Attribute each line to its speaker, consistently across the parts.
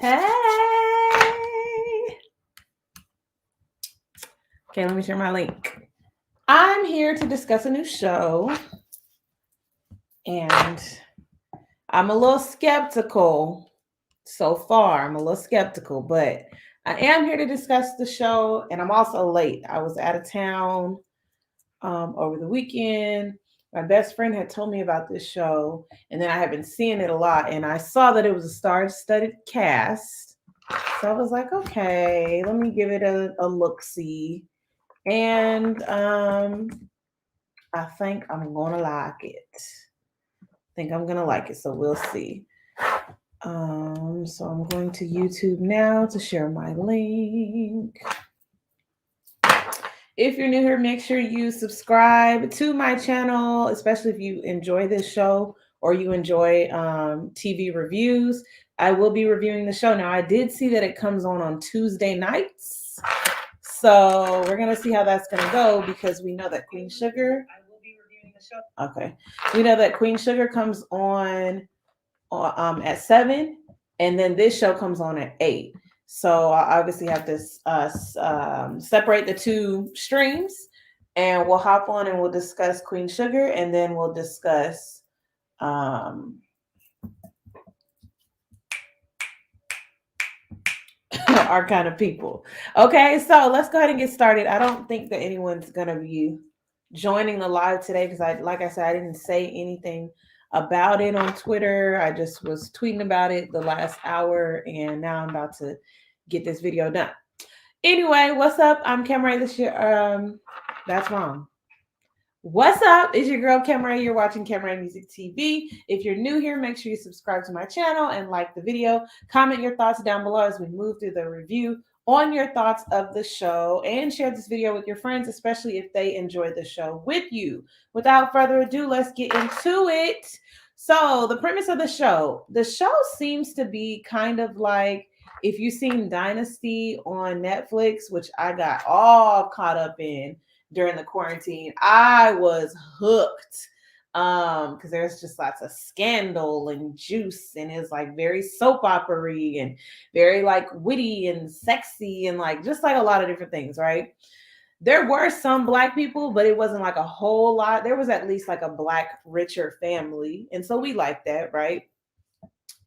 Speaker 1: Hey! Okay, let me share my link. I'm here to discuss a new show, and I'm a little skeptical so far. I'm a little skeptical, but I am here to discuss the show, and I'm also late. I was out of town over the weekend. My best friend had told me about this show, and then I have been seeing it a lot, and I saw that it was a star-studded cast. So I was like, okay, let me give it a look see. And I think I'm gonna like it. Think I'm gonna like it, so we'll see. So I'm going to YouTube now to share my link. If you're new here, make sure you subscribe to my channel, especially if you enjoy this show or you enjoy TV reviews. I will be reviewing the show. Now, I did see that it comes on Tuesday nights. So we're going to see how that's going to go because we know that Queen Sugar. I will be reviewing the show. Okay. We know that Queen Sugar comes on at 7, and then this show comes on at 8. So I obviously have to separate the two streams, and we'll hop on and we'll discuss Queen Sugar, and then we'll discuss our kind of people. Okay, so let's go ahead and get started. I don't think that anyone's gonna be joining the live today because like I said, I didn't say anything about it on Twitter. I just was tweeting about it the last hour, and now I'm about to get this video done. Anyway, what's up? I'm Camray this year. That's wrong. What's up? It's your girl Camray. You're watching Camray Music TV. If you're new here, make sure you subscribe to my channel and like the video. Comment your thoughts down below as we move through the review on your thoughts of the show, and share this video with your friends, especially if they enjoy the show with you. Without further ado, let's get into it. So the premise of the show seems to be kind of like if you've seen Dynasty on Netflix, which I got all caught up in during the quarantine. I was hooked because there's just lots of scandal and juice, and it's like very soap opera-y and very like witty and sexy and like just like a lot of different things, right? There were some black people, but it wasn't like a whole lot. There was at least like a black richer family, and so we like that, right?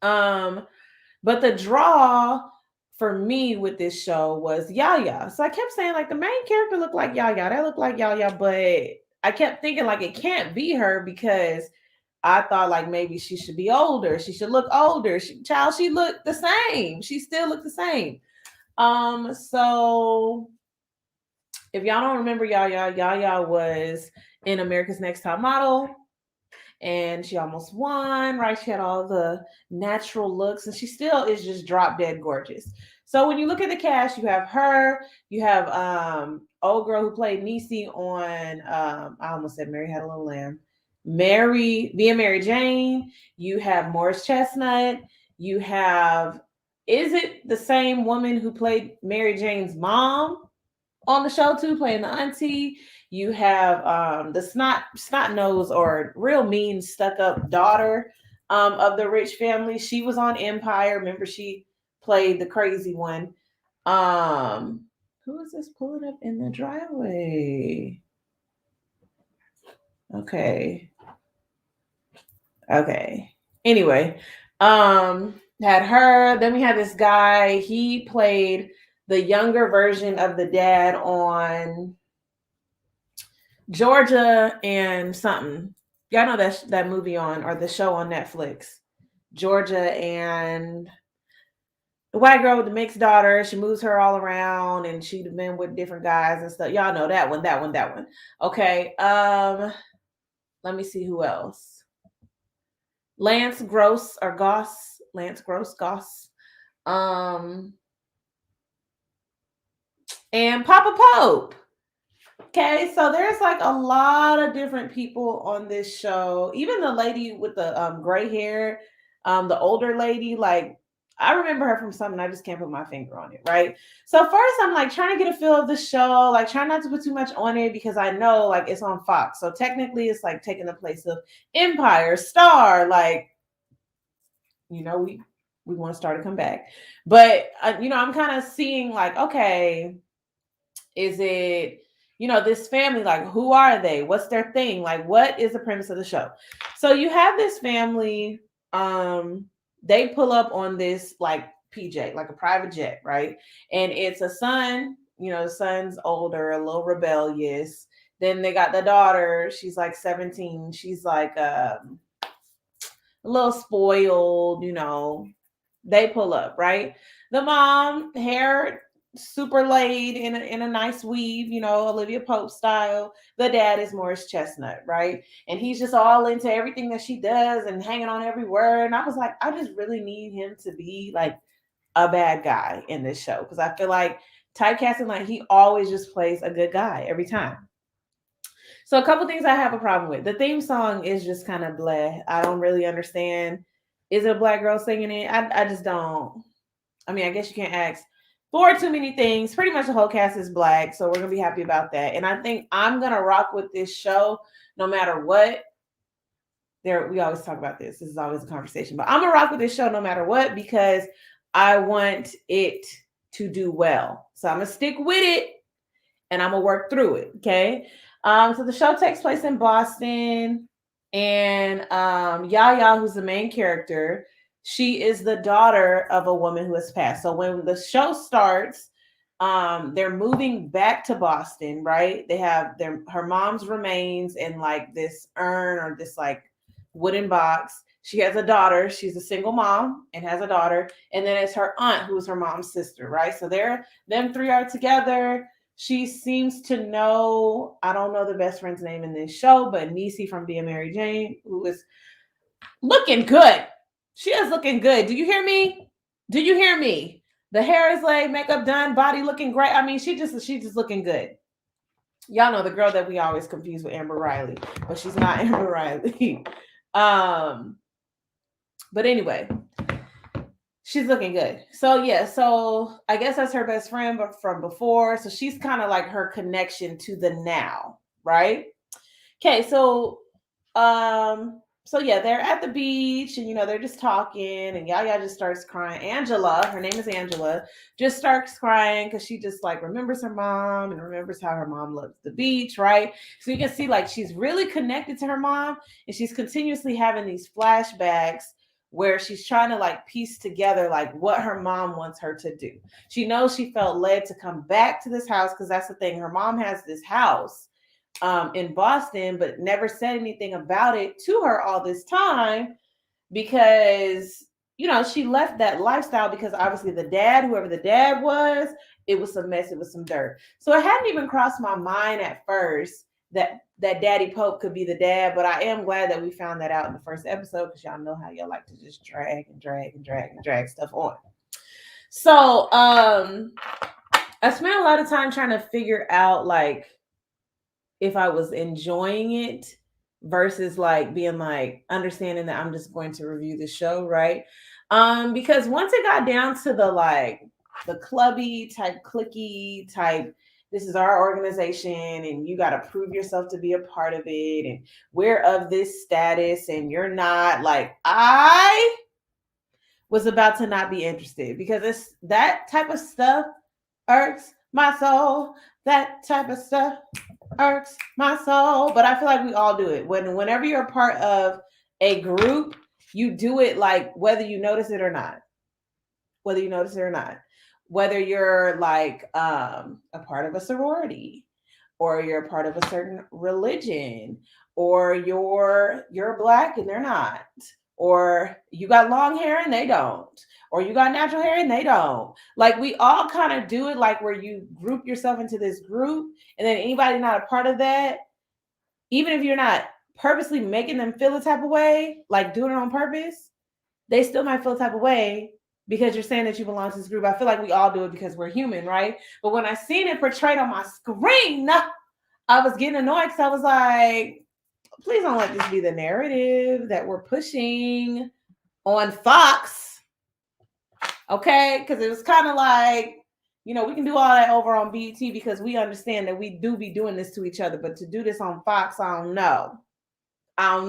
Speaker 1: But the draw for me with this show was Yaya. So I kept saying like the main character looked like Yaya. That looked like Yaya, but I kept thinking like it can't be her because I thought like maybe she should be older. She should look older. She looked the same. She still looked the same. So if y'all don't remember Yaya was in America's Next Top Model, and she almost won, right? She had all the natural looks, and she still is just drop dead gorgeous. So when you look at the cast, you have her, you have old girl who played Niecy on I almost said Mary Had a Little Lamb. Being Mary Jane, you have Morris Chestnut, you have, is it the same woman who played Mary Jane's mom on the show too, playing the auntie? You have the snot nose or real mean stuck up daughter of the rich family. She was on Empire. Remember, she played the crazy one. Who is this pulling up in the driveway? Okay. Anyway, had her. Then we had this guy. He played the younger version of the dad on Georgia and something. Y'all know that movie on, or the show on Netflix. Georgia and the white girl with the mixed daughter. She moves her all around, and she'd been with different guys and stuff. Y'all know that one. Okay. Let me see who else. Lance Gross or Goss. Lance Gross Goss. And Papa Pope. Okay, so there's like a lot of different people on this show. Even the lady with the gray hair, the older lady, like I remember her from something. I just can't put my finger on it, right? So first, I'm like trying to get a feel of the show, like trying not to put too much on it because I know like it's on Fox, so technically it's like taking the place of Empire, Star, like we We want Star to come back. But, I'm kind of seeing like, okay, is it, this family, like, who are they? What's their thing? Like, what is the premise of the show? So you have this family, they pull up on this like PJ, like a private jet, right? And it's a son, the son's older, a little rebellious. Then they got the daughter, she's like 17. She's like a little spoiled, they pull up, right? The mom, hair super laid in a nice weave, Olivia Pope style. The dad is Morris Chestnut, right? And he's just all into everything that she does and hanging on every word. And I was like, I just really need him to be like a bad guy in this show, because I feel like typecasting, like, he always just plays a good guy every time. So a couple things I have a problem with. The theme song is just kind of bleh. I don't really understand. Is it a black girl singing it? I just don't. I mean, I guess you can't ask for too many things. Pretty much the whole cast is black, so we're gonna be happy about that. And I think I'm gonna rock with this show no matter what. We always talk about this. This is always a conversation, but I'm gonna rock with this show no matter what, because I want it to do well. So I'm gonna stick with it and I'm gonna work through it. Okay. So the show takes place in Boston, and Yaya, who's the main character, she is the daughter of a woman who has passed. So when the show starts, they're moving back to Boston, right? They have her mom's remains in like this urn or this like wooden box. She has a daughter. She's a single mom and has a daughter. And then it's her aunt, who is her mom's sister, right? So them three are together. She seems to know, I don't know the best friend's name in this show, but Niecy from Being Mary Jane, who is looking good. She is looking good. Do you hear me? Do you hear me? The hair is laid, makeup done, body looking great. I mean, she just looking good. Y'all know the girl that we always confuse with Amber Riley, but she's not Amber Riley. But anyway, she's looking good. So yeah, so I guess that's her best friend from before. So she's kind of like her connection to the now, right? Okay, so yeah, they're at the beach and they're just talking, and Yaya just starts crying. Angela, her name is Angela, just starts crying because she just like remembers her mom and remembers how her mom loves the beach, right? So you can see like she's really connected to her mom, and she's continuously having these flashbacks where she's trying to like piece together like what her mom wants her to do. She knows she felt led to come back to this house because that's the thing. Her mom has this house in Boston, but never said anything about it to her all this time because, she left that lifestyle because obviously the dad, whoever the dad was, it was some mess, it was some dirt. So it hadn't even crossed my mind at first that Daddy Pope could be the dad, but I am glad that we found that out in the first episode because y'all know how y'all like to just drag and drag and drag and drag stuff on. So I spent a lot of time trying to figure out like if I was enjoying it versus like being like understanding that I'm just going to review the show, right? Because once it got down to the clubby type, clicky type, this is our organization and you got to prove yourself to be a part of it, and we're of this status and you're not, like, I was about to not be interested because it's that type of stuff irks my soul. That type of stuff irks my soul. But I feel like we all do it. Whenever you're a part of a group, you do it like whether you notice it or not. Whether you notice it or not. Whether you're like a part of a sorority, or you're a part of a certain religion, or you're black and they're not, or you got long hair and they don't, or you got natural hair and they don't. Like, we all kind of do it like where you group yourself into this group, and then anybody not a part of that, even if you're not purposely making them feel a type of way, like doing it on purpose, they still might feel a type of way because you're saying that you belong to this group. I feel like we all do it because we're human, right? But when I seen it portrayed on my screen, I was getting annoyed because I was like, please don't let this be the narrative that we're pushing on Fox. Okay? Because it was kind of like, we can do all that over on BET because we understand that we do be doing this to each other. But to do this on Fox, I don't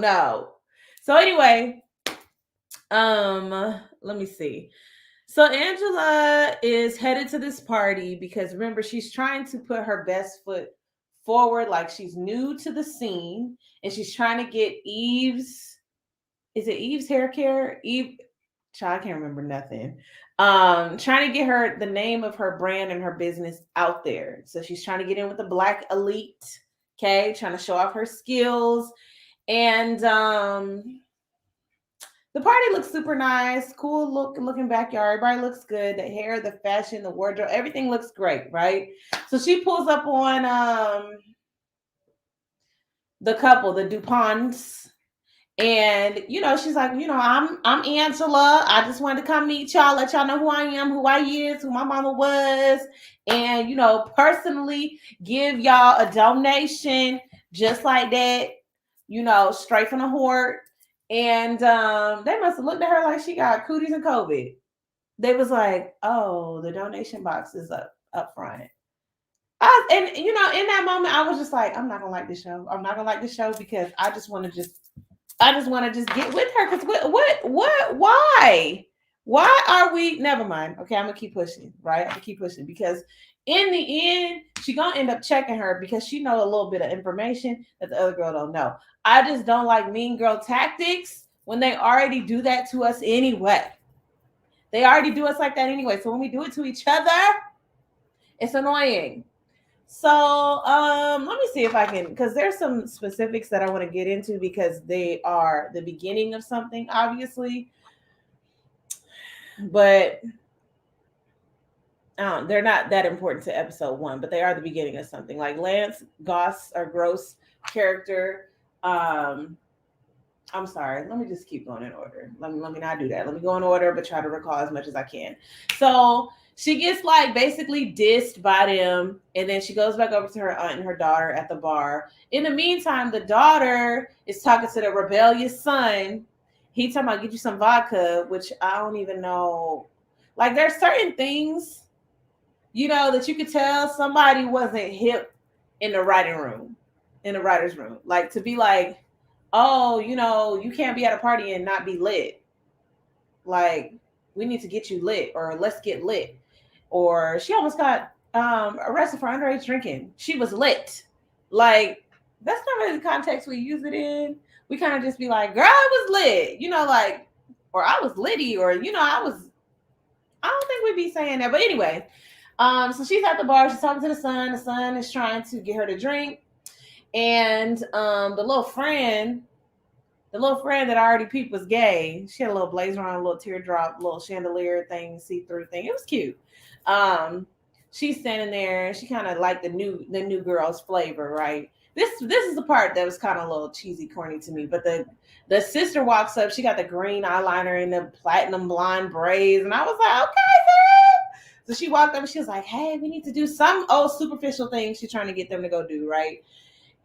Speaker 1: know. So anyway, let me see. So Angela is headed to this party because remember she's trying to put her best foot forward, like she's new to the scene, and she's trying to get Eve's. Is it Eve's hair care? Eve, child, I can't remember nothing. Trying to get her the name of her brand and her business out there. So she's trying to get in with the Black Elite. Okay, trying to show off her skills, and the party looks super nice, cool looking backyard. Everybody looks good. The hair, the fashion, the wardrobe, everything looks great, right? So she pulls up on the couple, the DuPonts, and she's like, I'm Angela. I just wanted to come meet y'all, let y'all know who I am, who I is, who my mama was, and personally give y'all a donation just like that, straight from the heart. And they must have looked at her like she got cooties and COVID. They was like, "Oh, the donation box is up front." And in that moment, I was just like, "I'm not gonna like this show. I'm not gonna like this show because I just want to just get with her. Because why are we? Never mind. Okay, I'm gonna keep pushing. Right, I'm gonna keep pushing because in the end, she gonna end up checking her because she know a little bit of information that the other girl don't know. I just don't like mean girl tactics when they already do that to us anyway. They already do us like that anyway. So when we do it to each other, it's annoying. So let me see if I can, because there's some specifics that I want to get into because they are the beginning of something, obviously, but they're not that important to episode 1, but they are the beginning of something. Like Lance Goss or Gross character. I'm sorry. Let me just keep going in order. Let me not do that. Let me go in order, but try to recall as much as I can. So she gets like basically dissed by them, and then she goes back over to her aunt and her daughter at the bar. In the meantime, the daughter is talking to the rebellious son. He talking about get you some vodka, which I don't even know. Like there's certain things, that you could tell somebody wasn't hip in the writing room, in the writer's room. Like to be like, oh, you can't be at a party and not be lit. Like, we need to get you lit, or let's get lit. Or she almost got arrested for underage drinking. She was lit. Like, that's not really the context we use it in. We kind of just be like, girl, I was lit, like, or I was litty, or, I don't think we'd be saying that. But anyway, so she's at the bar. She's talking to the son. The son is trying to get her to drink. And the little friend that I already peeped was gay. She had a little blazer on, a little teardrop, little chandelier thing, see-through thing. It was cute. She's standing there and she kind of liked the new girl's flavor, right? This is the part that was kind of a little cheesy, corny to me. But the sister walks up. She got the green eyeliner and the platinum blonde braids, and I was like, okay, girl. So she walked up and she was like, hey, we need to do some old superficial thing she's trying to get them to go do, right?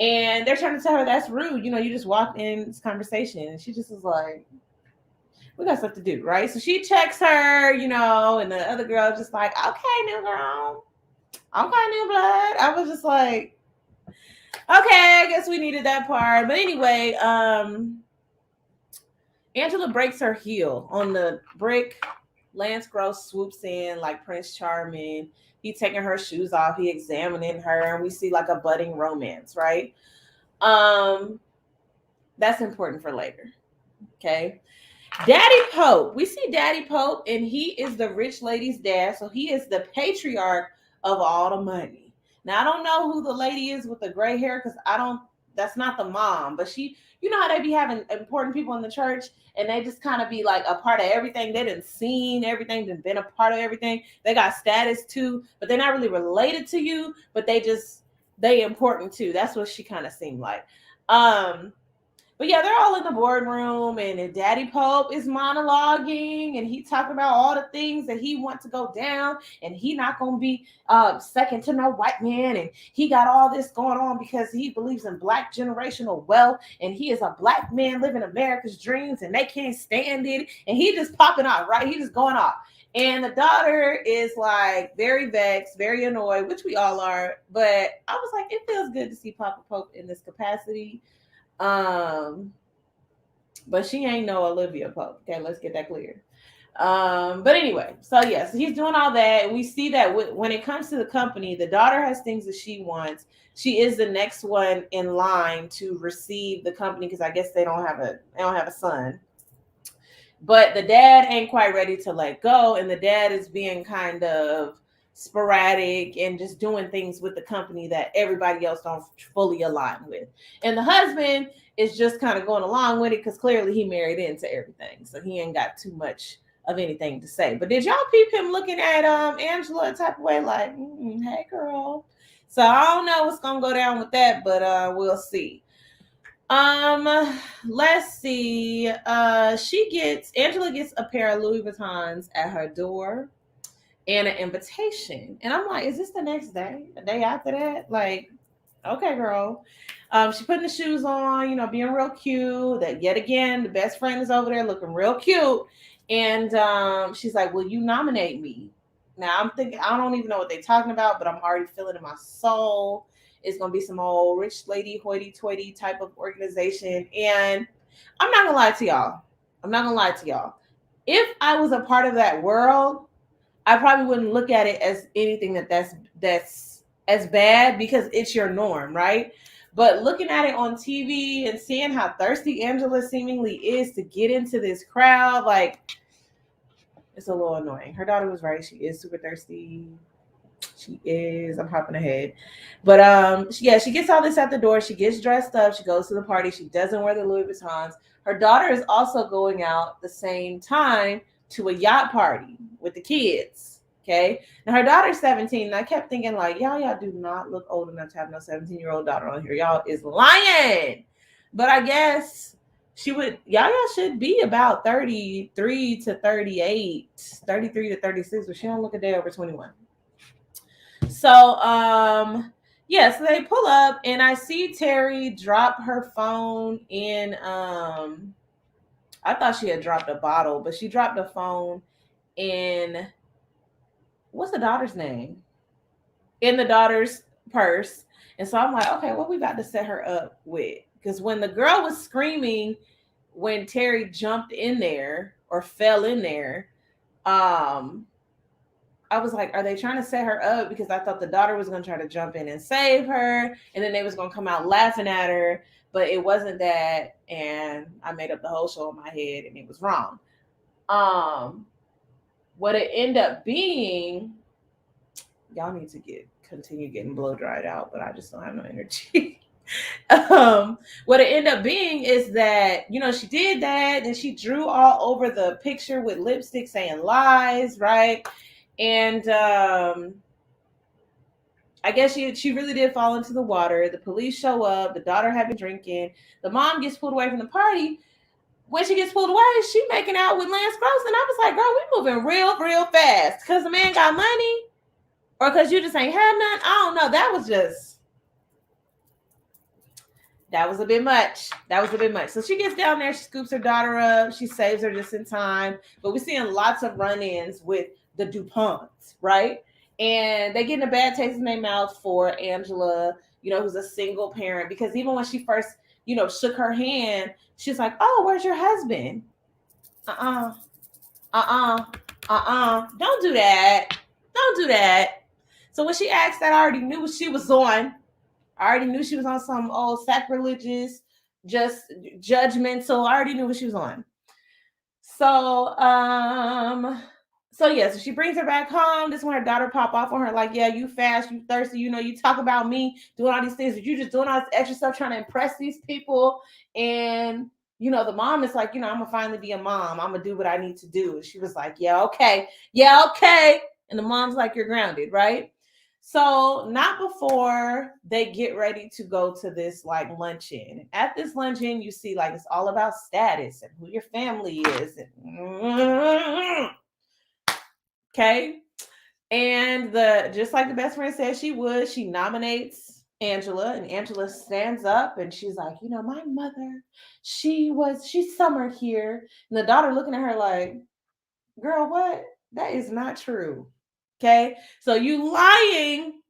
Speaker 1: And they're trying to tell her that's rude. You just walk in this conversation. And she just was like, we got stuff to do, right? So she checks her, and the other girl just like, okay, new girl. Okay, new blood. I was just like, okay, I guess we needed that part. But anyway, Angela breaks her heel on the brick. Lance Gross swoops in like Prince Charming. He taking her shoes off. He examining her, and we see like a budding romance, right? That's important for later. Okay. Daddy Pope. We see Daddy Pope, and he is the rich lady's dad, so he is the patriarch of all the money. Now I don't know who the lady is with the gray hair because that's not the mom, but she, how they be having important people in the church and they just kind of be like a part of everything. They done seen everything, done been a part of everything. They got status too, but they're not really related to you, but they important too. That's what she kind of seemed like. But yeah, they're all in the boardroom, and Daddy Pope is monologuing, and he talking about all the things that he wants to go down, and he not gonna be second to no white man, and he got all this going on because he believes in black generational wealth, and he is a black man living America's dreams, and they can't stand it, and he just popping off, right? He just going off. And the daughter is like very vexed, very annoyed, which we all are. But I was like, it feels good to see Papa Pope in this capacity. But she ain't no Olivia Pope. Okay, let's get that clear. But anyway, so yes, he's doing all that. We see that when it comes to the company, the daughter has things that she wants. She is the next one in line to receive the company because I guess they don't have a son. But the dad ain't quite ready to let go, and the dad is being kind of sporadic and just doing things with the company that everybody else don't fully align with. And the husband is just kind of going along with it because clearly he married into everything, so he ain't got too much of anything to say. But did y'all peep him looking at Angela type of way like, hey girl? So I don't know what's gonna go down with that, but we'll see. Let's see. Angela gets a pair of Louis Vuittons at her door and an invitation. And I'm like, is this the next day? The day after that? Like, okay, girl. She putting the shoes on, being real cute. That yet again, the best friend is over there looking real cute. And she's like, will you nominate me? Now I'm thinking, I don't even know what they're talking about, but I'm already feeling in my soul. It's gonna be some old rich lady hoity-toity type of organization. And I'm not gonna lie to y'all. I'm not gonna lie to y'all. If I was a part of that world, I probably wouldn't look at it as anything that's as bad because it's your norm, right? But looking at it on TV and seeing how thirsty Angela seemingly is to get into this crowd, like, it's a little annoying. Her daughter was right; she is super thirsty. She is. I'm hopping ahead, but she gets all this at the door. She gets dressed up. She goes to the party. She doesn't wear the Louis Vuittons. Her daughter is also going out the same time to a yacht party with the kids. Okay, now her daughter's 17, and I kept thinking like, y'all do not look old enough to have no 17-year-old daughter on here. Y'all is lying, but I guess Yaya should be about 33 to 38, 33 to 36, but she don't look a day over 21. So, so they pull up and I see Terry drop her phone in, I thought she had dropped a bottle, but she dropped a phone in, what's the daughter's name? In the daughter's purse. And so I'm like, okay, what we about to set her up with? Because when the girl was screaming, when Terry jumped in there or fell in there, um, I was like, are they trying to set her up? Because I thought the daughter was going to try to jump in and save her. And then they was going to come out laughing at her. But it wasn't that. And I made up the whole show in my head and it was wrong. What it ended up being, y'all need to continue getting blow dried out, but I just don't have no energy. What it ended up being is that, she did that and she drew all over the picture with lipstick saying lies, right? And I guess she really did fall into the water. The police show up. The daughter had been drinking. The mom gets pulled away from the party. When she gets pulled away, she making out with Lance Gross. And I was like, girl, we moving real, real fast. Because the man got money? Or because you just ain't had none? I don't know. That was a bit much. That was a bit much. So she gets down there. She scoops her daughter up. She saves her just in time. But we're seeing lots of run-ins with the DuPonts, right? And they get in a bad taste in their mouth for Angela, who's a single parent. Because even when she first, shook her hand, she's like, oh, where's your husband? Don't do that. Don't do that. So when she asked that, I already knew what she was on. I already knew she was on some old sacrilegious, just judgmental. I already knew what she was on. So, so she brings her back home. This is when her daughter pop off on her, like, yeah, you fast, you thirsty, you talk about me doing all these things, but you just doing all this extra stuff trying to impress these people. And the mom is like, I'm gonna finally be a mom. I'm gonna do what I need to do. And she was like, yeah, okay. And the mom's like, you're grounded, right? So not before they get ready to go to this like luncheon. At this luncheon, you see like it's all about status and who your family is. Okay. And just like the best friend said she would, she nominates Angela, and Angela stands up and she's like, my mother, she's summer here. And the daughter looking at her like, girl, what? That is not true. Okay. So you lying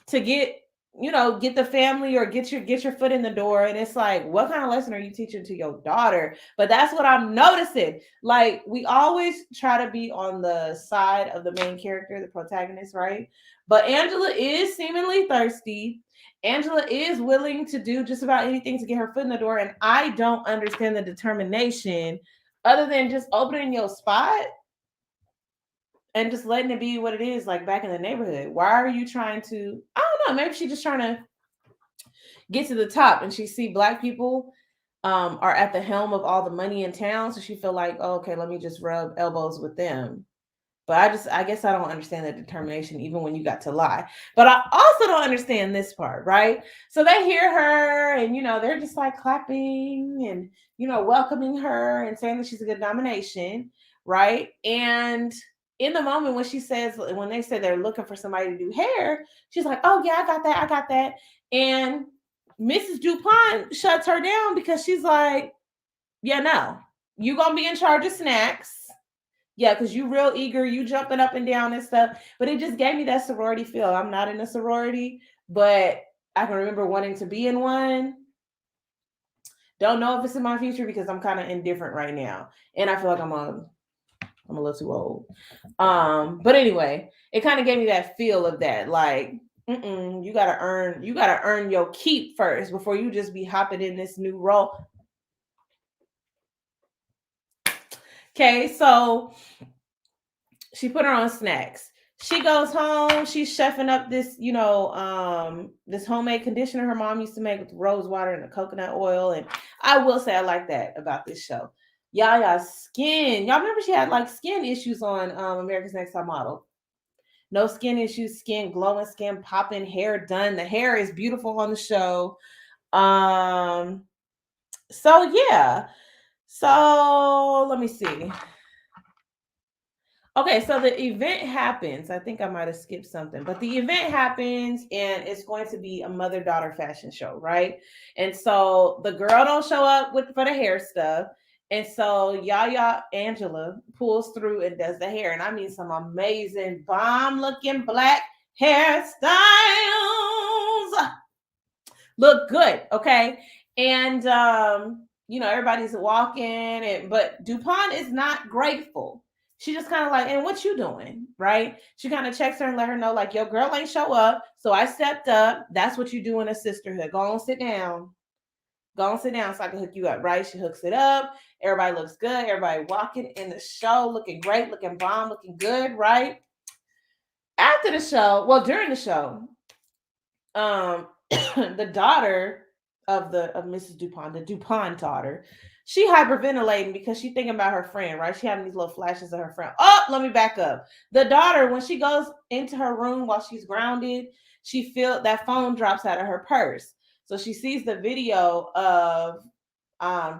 Speaker 1: to get, get the family or get your foot in the door. And it's like, what kind of lesson are you teaching to your daughter? But that's what I'm noticing. Like, we always try to be on the side of the main character, the protagonist, right? But Angela is seemingly thirsty. Angela is willing to do just about anything to get her foot in the door. And I don't understand the determination other than just opening your spot and just letting it be what it is, like back in the neighborhood. Why are you trying to? I don't know. Maybe she's just trying to get to the top, and she see black people are at the helm of all the money in town, so she feel like, oh, okay, let me just rub elbows with them. But I guess I don't understand the determination, even when you got to lie. But I also don't understand this part, right? So they hear her, and they're just like clapping and welcoming her and saying that she's a good nomination, right? And in the moment when they say they're looking for somebody to do hair, she's like, "Oh yeah, I got that," and Mrs. DuPont shuts her down because she's like, "Yeah, no, you gonna be in charge of snacks." Yeah, because you real eager, you jumping up and down and stuff. But it just gave me that sorority feel. I'm not in a sorority, but I can remember wanting to be in one. Don't know if it's in my future because I'm kind of indifferent right now. And I feel like I'm a little too old. But anyway, it kind of gave me that feel of that. Like, you gotta earn your keep first before you just be hopping in this new role. Okay, so she put her on snacks. She goes home. She's chefing up this, this homemade conditioner her mom used to make with rose water and the coconut oil. And I will say I like that about this show. Yaya's skin. Y'all remember she had like skin issues on America's Next Top Model. No skin issues, skin glowing, skin popping, hair done. The hair is beautiful on the show. So yeah. So let me see. Okay, so the event happens. I think I might have skipped something, but the event happens and it's going to be a mother-daughter fashion show, right? And so the girl don't show up for the hair stuff. And so Yaya Angela pulls through and does the hair. And I mean some amazing bomb looking black hairstyles. Look good, okay? And everybody's walking, but DuPont is not grateful. She just kind of like, and what you doing, right? She kind of checks her and let her know, like, your girl ain't show up, so I stepped up. That's what you do in a sisterhood. Go on, sit down. Go on, sit down so I can hook you up, right? She hooks it up. Everybody looks good. Everybody walking in the show, looking great, looking bomb, looking good, right? After the show, well, during the show, the daughter of Mrs. DuPont, the DuPont daughter, she hyperventilating because she thinking about her friend, right? She having these little flashes of her friend. Oh, let me back up. The daughter, when she goes into her room while she's grounded, she feel that phone drops out of her purse. So she sees the video of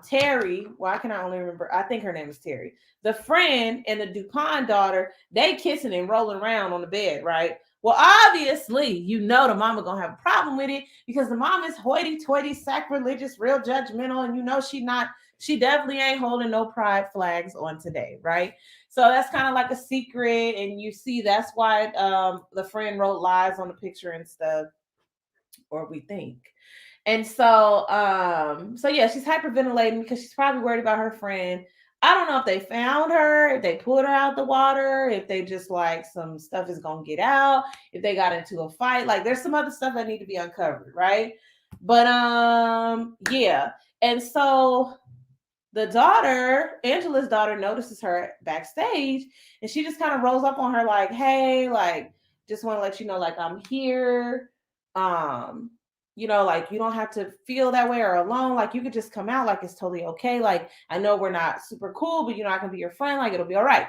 Speaker 1: Terry. Well, I can only remember. I think her name is Terry. The friend and the DuPont daughter, they kissing and rolling around on the bed, right? Well, obviously, the mama gonna have a problem with it because the mom is hoity-toity, sacrilegious, real judgmental, and she definitely ain't holding no pride flags on today, right? So that's kind of like a secret, and you see that's why the friend wrote lies on the picture and stuff, or we think. And so yeah, she's hyperventilating because she's probably worried about her friend. I don't know if they found her, if they pulled her out the water, if they just like some stuff is gonna get out, if they got into a fight. Like there's some other stuff that need to be uncovered, right? But yeah. And so the daughter, Angela's daughter, notices her backstage and she just kind of rolls up on her like, hey, like, just want to let you know, like, I'm here. Like you don't have to feel that way or alone. Like you could just come out, like it's totally okay. Like I know we're not super cool, but I can be your friend, like it'll be all right.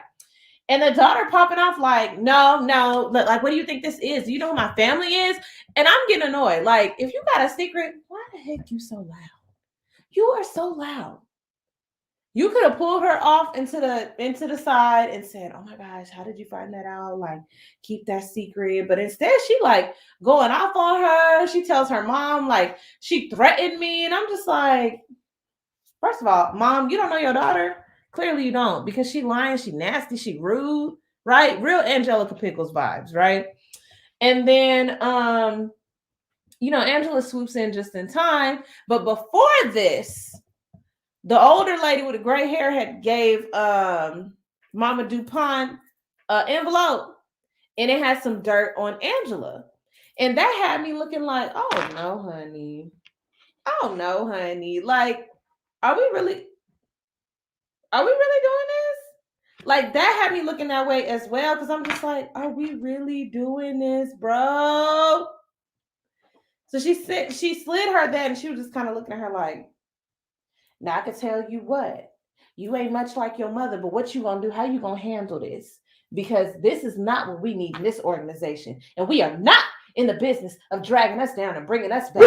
Speaker 1: And the daughter popping off like, no, like what do you think this is? Do you know who my family is? And I'm getting annoyed. Like, if you got a secret, why the heck you so loud? You are so loud. You could have pulled her off into the side and said, "Oh my gosh, how did you find that out? Like, keep that secret." But instead, she like going off on her. She tells her mom like she threatened me, and I'm just like, first of all, mom, you don't know your daughter. Clearly, you don't because she lying, she nasty, she rude, right? Real Angelica Pickles vibes, right? And then Angela swoops in just in time. But before this, the older lady with the gray hair had gave Mama DuPont an envelope, and it had some dirt on Angela. And that had me looking like, oh no, honey. Oh no, honey. Like, are we really doing this? Like, that had me looking that way as well, because I'm just like, are we really doing this, bro? So she slid her that, and she was just kind of looking at her like, now I can tell you what, you ain't much like your mother, but what you gonna do? How you gonna handle this? Because this is not what we need in this organization, and we are not in the business of dragging us down and bringing us back.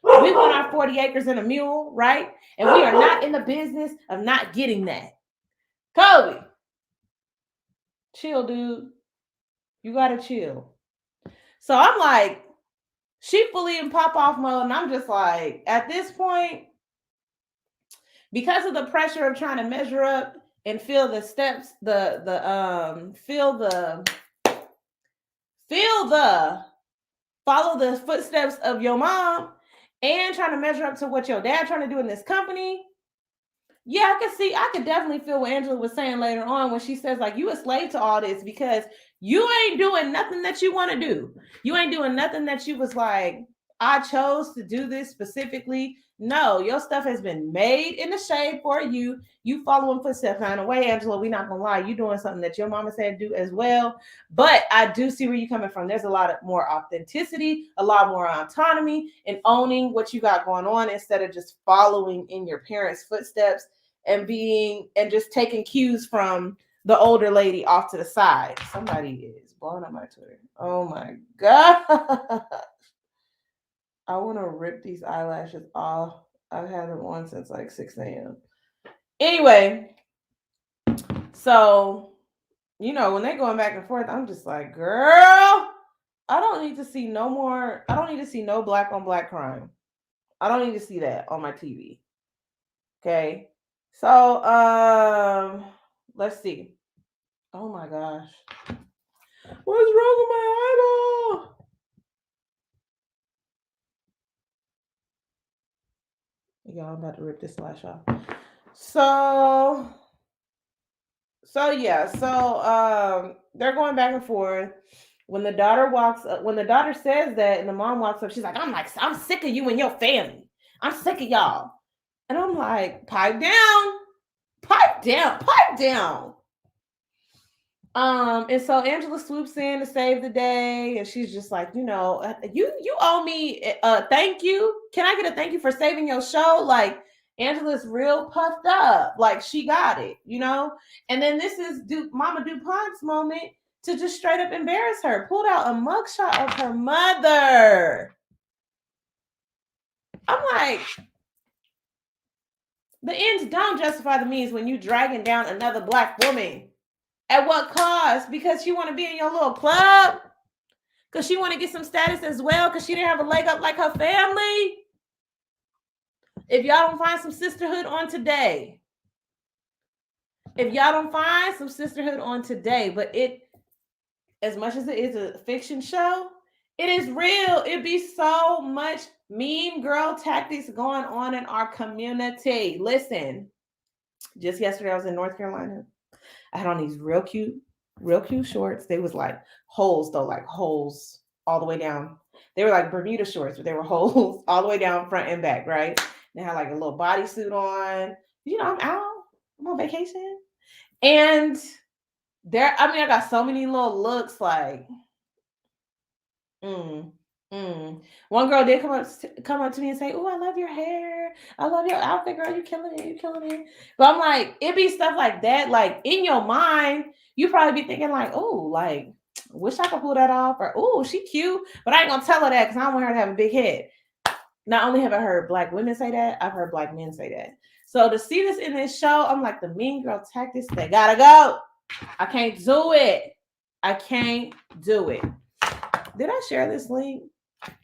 Speaker 1: We want our 40 acres and a mule, right? And we are not in the business of not getting that. Kobe, chill, dude. You gotta chill. So I'm like, she fully in pop-off mode, and I'm just like, at this point, because of the pressure of trying to measure up and feel the steps, follow the footsteps of your mom, and trying to measure up to what your dad trying to do in this company. Yeah, I could definitely feel what Angela was saying later on when she says, like, you a slave to all this because you ain't doing nothing that you want to do. You ain't doing nothing that you was like, I chose to do this specifically. No, your stuff has been made in the shade for you. You following footsteps. Now, in a way, Angela, we're not going to lie. You doing something that your mama said do as well. But I do see where you're coming from. There's a lot of more authenticity, a lot more autonomy in owning what you got going on instead of just following in your parents' footsteps and just taking cues from the older lady off to the side. Somebody is blowing up my Twitter. Oh my God. I want to rip these eyelashes off. I've had them on since like 6 a.m. Anyway, so, when they're going back and forth, I'm just like, girl, I don't need to see no more. I don't need to see no black on black crime. I don't need to see that on my TV. Okay. So, let's see. Oh my gosh. What's wrong with my eyeball? Y'all, I'm about to rip this lash off. So yeah. So they're going back and forth. When the daughter walks up, when the daughter says that, and the mom walks up, she's like, I'm sick of you and your family. I'm sick of y'all. And I'm like, pipe down, pipe down, pipe down. And so Angela swoops in to save the day, and she's just like, you owe me thank you. Can I get a thank you for saving your show? Like, Angela's real puffed up, like she got it, And then this is Mama DuPont's moment to just straight up embarrass her. Pulled out a mugshot of her mother. I'm like, the ends don't justify the means when you dragging down another Black woman. At what cost? Because she want to be in your little club? Because she want to get some status as well? Because she didn't have a leg up like her family? If y'all don't find some sisterhood on today. But as much as it is a fiction show, it is real. It be so much mean girl tactics going on in our community. Listen, just yesterday I was in North Carolina. I had on these real cute shorts. They was like holes though, like holes all the way down. They were like Bermuda shorts, but they were holes all the way down front and back, right? They had like a little bodysuit on. I'm out. I'm on vacation. And I got so many little looks like, One girl did come up to me and say, "Oh, I love your hair. I love your outfit, girl. You killing it. But I'm like, it be stuff like that. Like in your mind, you probably be thinking like, "Oh, like, wish I could pull that off," or "Oh, she cute." But I ain't gonna tell her that because I don't want her to have a big head. Not only have I heard Black women say that, I've heard Black men say that. So to see this in this show, I'm like, the mean girl tactics, they gotta go. I can't do it. Did I share this link?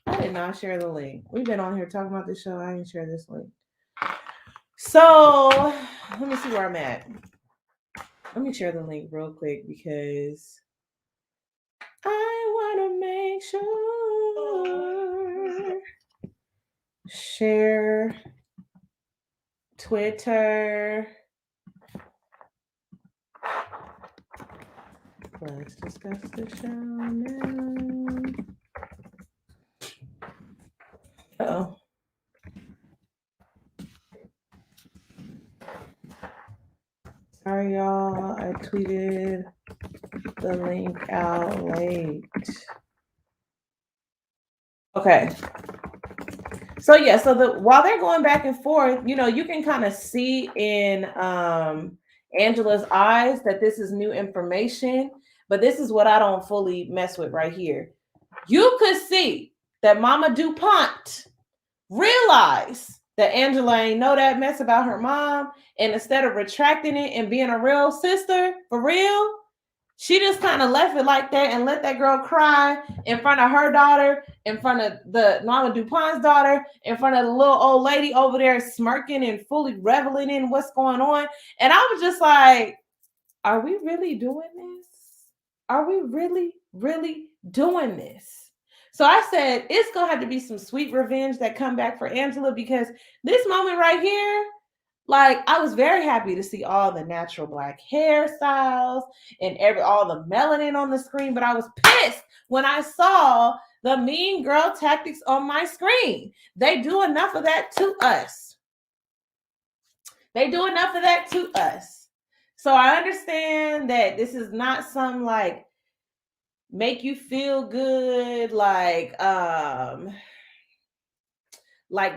Speaker 1: I did not share the link. We've been on here talking about this show. I didn't share this link. So let me see where I'm at. Let me share the link real quick because I want to make sure Share Twitter. Let's discuss the show now. Oh. Sorry, y'all. I tweeted the link out late. Okay. So yeah, so while they're going back and forth, you can kind of see in Angela's eyes that this is new information, but this is what I don't fully mess with right here. You could see that Mama DuPont realized that Angela ain't know that mess about her mom, and instead of retracting it and being a real sister for real, she just kind of left it like that and let that girl cry in front of her daughter, in front of the Mama DuPont's daughter, in front of the little old lady over there smirking and fully reveling in what's going on. And I was just like, are we really doing this? Are we really, really doing this? So I said, it's going to have to be some sweet revenge that come back for Angela, because this moment right here, like, I was very happy to see all the natural Black hairstyles and all the melanin on the screen, but I was pissed when I saw the mean girl tactics on my screen. They do enough of that to us. So I understand that this is not some like make you feel good, like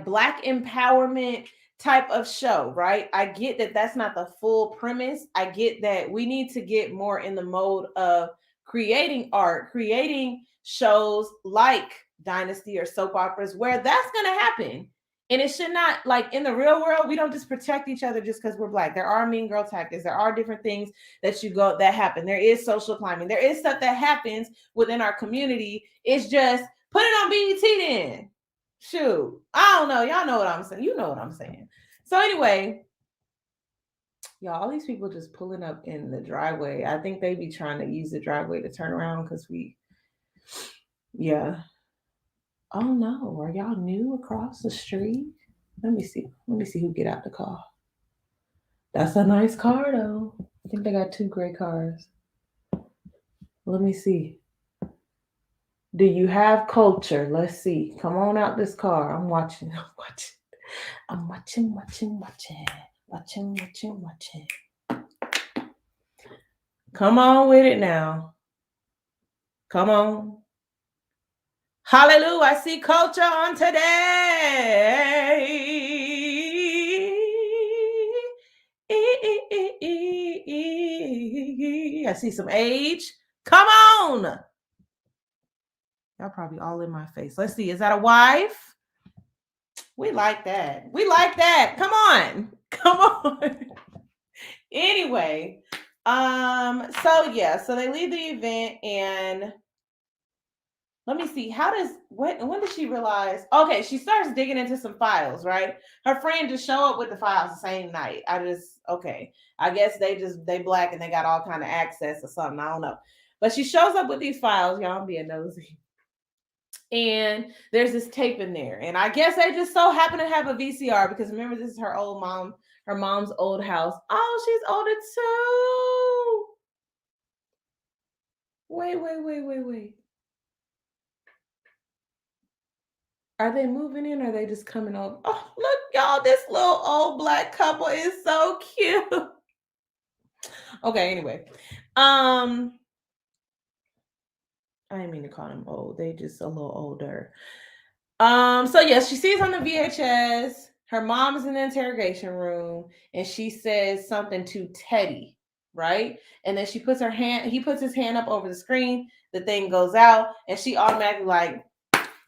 Speaker 1: Black empowerment type of show, right? I get that that's not the full premise. I get that we need to get more in the mode of creating art, creating shows like Dynasty or soap operas where that's going to happen. And it should not, like, in the real world, we don't just protect each other just because we're Black. There are mean girl tactics. There are different things that happen. There is social climbing. There is stuff that happens within our community. It's just put it on BET then. Shoot, I don't know. Y'all know what I'm saying. You know what I'm saying. So anyway, y'all, all these people just pulling up in the driveway. I think they be trying to use the driveway to turn around because yeah. Oh no, are y'all new across the street? Let me see who get out the car. That's a nice car though. I think they got 2 gray cars. Let me see. Do you have culture? Let's see. Come on out this car. I'm watching. Come on with it now. Come on. Hallelujah. I see culture on today. I see some age. Come on. Y'all probably all in my face. Let's see. Is that a wife? We like that. Come on. Anyway, so they leave the event, and let me see. When did she realize? Okay, she starts digging into some files, right? Her friend just show up with the files the same night. I guess they Black and they got all kind of access or something. I don't know. But she shows up with these files. Y'all, I'm being nosy. And there's this tape in there. And I guess they just so happen to have a VCR, because remember, this is her mom's old house. Oh, she's older too. Wait. Are they moving in or are they just coming over? Oh, look, y'all, this little old Black couple is so cute. Okay, anyway. I didn't mean to call them old. They just a little older. So yes, she sees on the VHS, her mom is in the interrogation room, and she says something to Teddy, right? And then he puts his hand up over the screen, the thing goes out, and she automatically like,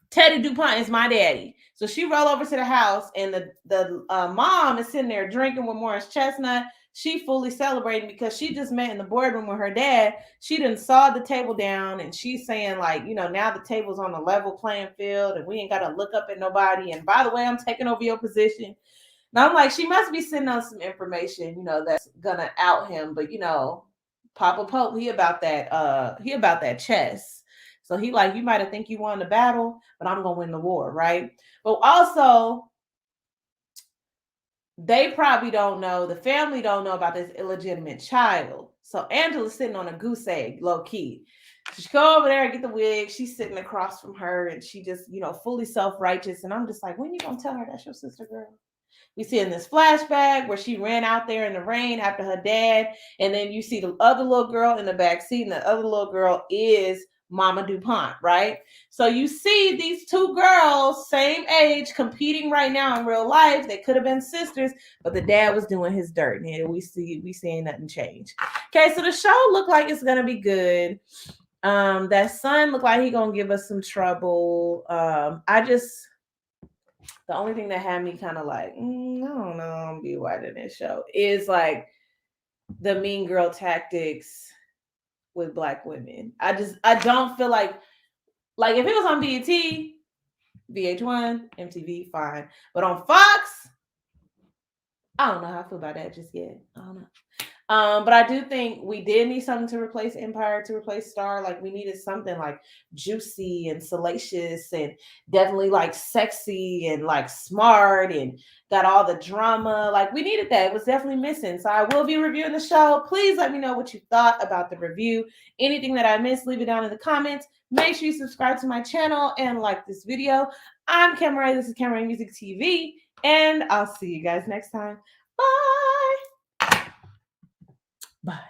Speaker 1: Teddy DuPont is my daddy. So she roll over to the house, and the mom is sitting there drinking with Morris Chestnut. She fully celebrating because she just met in the boardroom with her dad. She done sawed the table down, and she's saying like, now the table's on a level playing field, and we ain't got to look up at nobody. And by the way, I'm taking over your position. Now I'm like, she must be sitting on some information, that's gonna out him. But Papa Pope, he about that chess. So he like, you might have think you won the battle, but I'm gonna win the war, right? But also, they probably don't know, the family don't know about this illegitimate child. So Angela's sitting on a goose egg, low key. She go over there and get the wig. She's sitting across from her, and she just, fully self-righteous. And I'm just like, when you gonna tell her that's your sister, girl? We see in this flashback where she ran out there in the rain after her dad, and then you see the other little girl in the back seat, and the other little girl is Mama DuPont, right? So you see these two girls, same age, competing right now in real life. They could have been sisters, but the dad was doing his dirt, and we seeing nothing change. Okay, so the show looked like it's gonna be good. That son looked like he gonna give us some trouble. The only thing that had me kind of like, I don't know, I'm gonna be watching this show is like the mean girl tactics with Black women. I don't feel like if it was on BET, VH1, MTV, fine, but on Fox, I don't know how I feel about that just yet. I don't know. But I do think we did need something to replace Empire, to replace Star. Like we needed something like juicy and salacious and definitely like sexy and like smart and got all the drama. Like we needed that. It was definitely missing. So I will be reviewing the show. Please let me know what you thought about the review. Anything that I missed, leave it down in the comments. Make sure you subscribe to my channel and like this video. I'm Cameron. This is Cameron Music TV, and I'll see you guys next time. Bye. Bye.